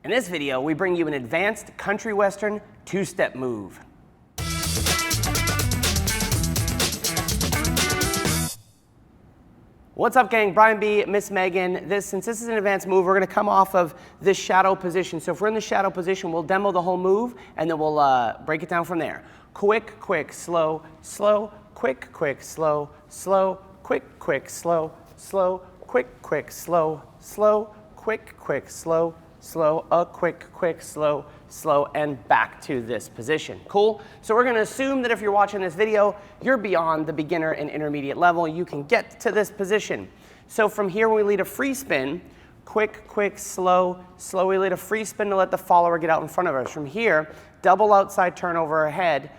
In this video, we bring you an advanced country western two-step move. What's up, gang? Brian B, Miss Megan. Since this is an advanced move, we're gonna come off of this shadow position. So if we're in the shadow position, we'll demo the whole move and then we'll break it down from there. Quick, quick, slow, slow, quick, quick, slow, slow, quick, quick, slow, slow, quick, quick, slow, slow, quick, quick, slow, slow, quick, quick, slow, slow, and back to this position. Cool? So we're gonna assume that if you're watching this video, you're beyond the beginner and intermediate level. You can get to this position. So from here, when we lead a free spin, quick, quick, slow, slow, we lead a free spin to let the follower get out in front of us. From here, double outside turn over our head,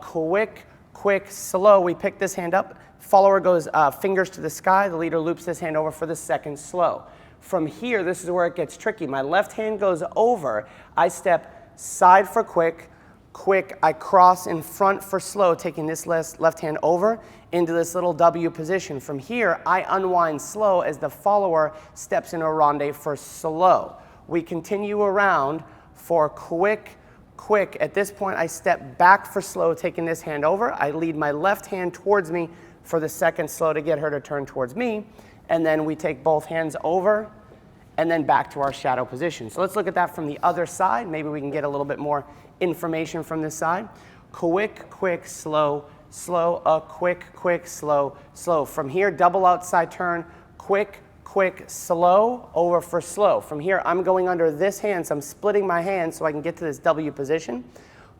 quick, quick, slow, we pick this hand up, follower goes fingers to the sky, the leader loops this hand over for the second slow. From here, this is where it gets tricky. My left hand goes over, I step side for quick, quick, I cross in front for slow, taking this left hand over into this little W position. From here, I unwind slow as the follower steps in a ronde for slow. We continue around for quick, quick. At this point, I step back for slow, taking this hand over. I lead my left hand towards me for the second slow to get her to turn towards me. And then we take both hands over and then back to our shadow position. So let's look at that from the other side. Maybe we can get a little bit more information from this side. Quick, quick, slow, slow, quick, quick, slow, slow. From here, double outside turn, quick, quick, slow, over for slow. From here, I'm going under this hand, so I'm splitting my hand so I can get to this W position.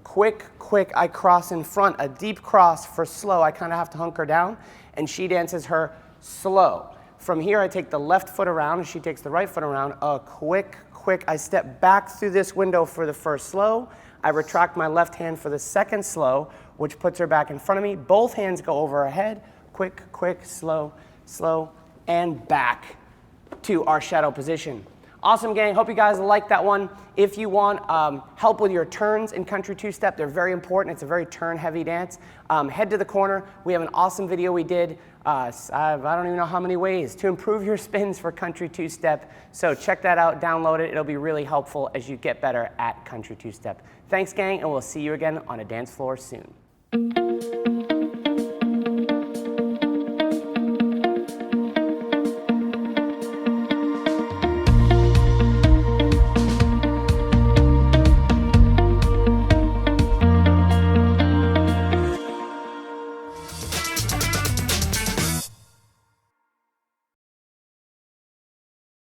Quick, quick, I cross in front, a deep cross for slow. I kind of have to hunker down, and she dances her slow. From here, I take the left foot around, and she takes the right foot around. Quick, quick, I step back through this window for the first slow. I retract my left hand for the second slow, which puts her back in front of me. Both hands go over her head. Quick, quick, slow, slow, and back to our shadow position. Awesome, gang. Hope you guys like that one. If you want help with your turns in country two-step, they're very important. It's a very turn-heavy dance. Head to the corner. We have an awesome video we did, I don't even know how many ways, to improve your spins for country two-step. So check that out, download it. It'll be really helpful as you get better at country two-step. Thanks, gang, and we'll see you again on a dance floor soon.